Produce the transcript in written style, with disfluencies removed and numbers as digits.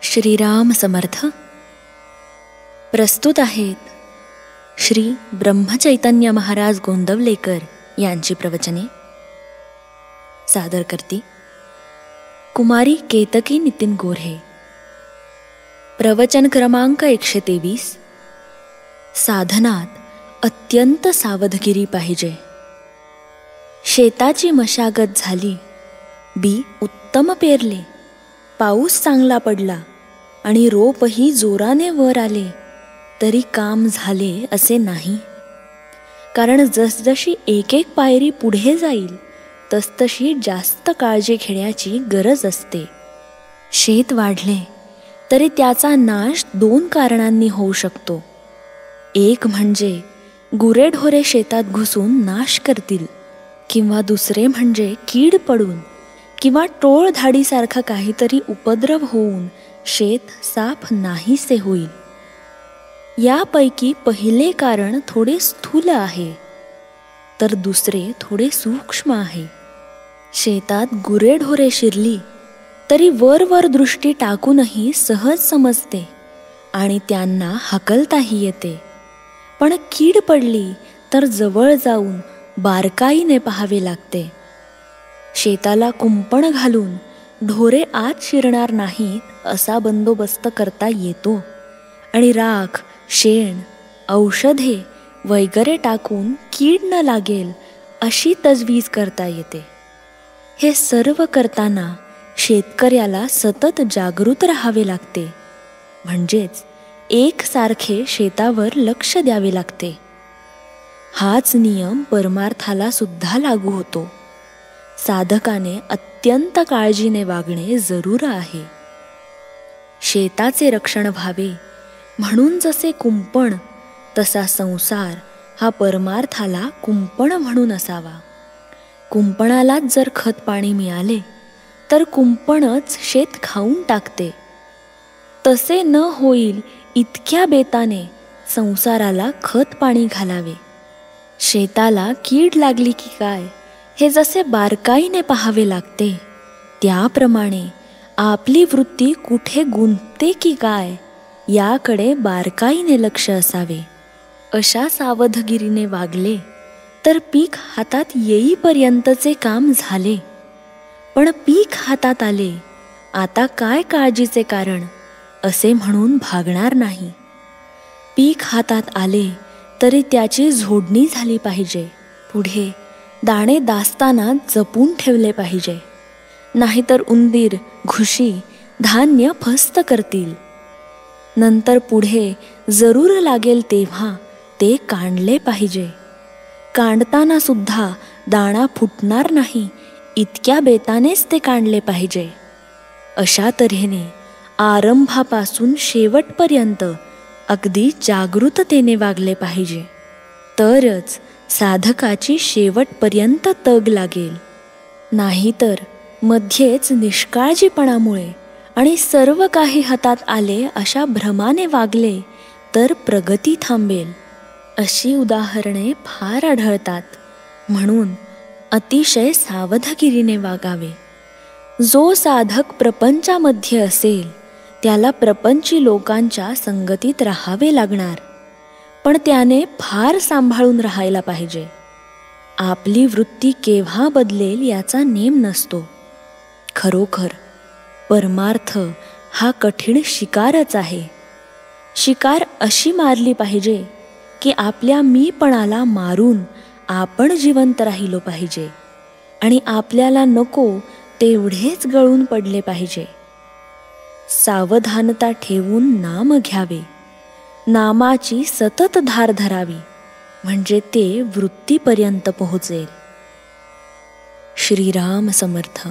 श्रीराम समर्थ. प्रस्तुत आहेत श्री ब्रह्मचैतन्य महाराज गोंदवलेकर यांची प्रवचने. सादर करती कुमारी केतकी नितीन गोऱ्हे. प्रवचन क्रमांक 123. साधनात अत्यंत सावधगिरी पाहिजे. शेताची मशागत झाली, बी उत्तम पेरले, पाऊस चांगला पडला आणि रोपही जोराने वर आले, तरी काम झाले असे नाही. कारण जसजशी एक एक पायरी पुढे जाईल तसतशी जास्त काळजी घेण्याची गरज असते. शेत वाढले तरी त्याचा नाश 2 कारणांनी होऊ शकतो. एक म्हणजे गुरेढोरे शेतात घुसून नाश करतील, किंवा दुसरे म्हणजे कीड पडून किंवा टोळधाडीसारखा काहीतरी उपद्रव होऊन शेत साफ नाहीसे होईल. यापैकी पहिले कारण थोडे स्थूल आहे, तर दुसरे थोडे सूक्ष्म आहे. शेतात गुरेढोरे शिरली तरी वर दृष्टी टाकूनही सहज समजते आणि त्यांना हाकलताही येते. पण कीड पडली तर जवळ जाऊन बारकाईने पाहावे लागते. शेताला कुंपण घालून ढोरे आत शिरणार नाहीत असा बंदोबस्त करता येतो आणि राख, शेण, औषधे वगैरे टाकून कीड न लागेल अशी तजवीज करता येते. हे सर्व करताना शेतकऱ्याला सतत जागृत राहावे लागते, म्हणजेच एकसारखे शेतावर लक्ष द्यावे लागते. हाच नियम परमार्थाला सुद्धा लागू होतो. साधकाने अत्यंत काळजीने वागणे जरूर आहे. शेताचे रक्षण व्हावे म्हणून जसे कुंपण, तसा संसार हा परमार्थाला कुंपण म्हणून असावा. कुंपणालाच जर खत पाणी मिळाले तर कुंपणच शेत खाऊन टाकते. तसे न होईल इतक्या बेताने संसाराला खत पाणी घालावे. शेताला कीड लागली की काय हे जसे बारकाईने पाहावे लागते, त्याप्रमाणे आपली वृत्ती कुठे गुंतते की काय याकडे बारकाईने लक्ष असावे. अशा सावधगिरीने वागले तर पीक हातात येईपर्यंतचे काम झाले. पण पीक हातात आले, आता काय काळजीचे कारण असे म्हणून भागणार नाही. पीक हातात आले तरी त्याची झोडणी झाली पाहिजे. पुढे दाणे दास्ताना जपून ठेवले पाहिजे, नाहीतर उंदीर, घुशी धान्य फस्त करतील. नंतर पुढे जरूर लागेल तेव्हा ते काढले पाहिजे. काढताना सुद्धा दाणा फुटणार नाही इतक्या बेतानेच ते काढले पाहिजे. अशा तऱ्हेने आरंभापासून शेवटपर्यंत अगदी जागृततेने वागले पाहिजे, तरच साधकाची शेवटपर्यंत तग लागेल. नाहीतर मध्येच निष्काळजीपणामुळे आणि सर्व काही हातात आले अशा भ्रमाने वागले तर प्रगती थांबेल. अशी उदाहरणे फार आढळतात. म्हणून अतिशय सावधगिरीने वागावे. जो साधक प्रपंचामध्ये असेल त्याला प्रपंची लोकांच्या संगतीत राहावे लागणार, पण त्याने फार सांभाळून राहायला पाहिजे. आपली वृत्ती केव्हा बदलेल याचा नेम नसतो. खरोखर परमार्थ हा कठीण शिकारच आहे. शिकार अशी मारली पाहिजे की आपल्या मीपणाला मारून आपण जिवंत राहिलो पाहिजे आणि आपल्याला नको तेवढेच गळून पडले पाहिजे. सावधानता ठेवून नाम घ्यावे. नामाची सतत धार धरावी, म्हणजे ते वृत्तीपर्यंत पोहोचेल. श्रीराम समर्थ.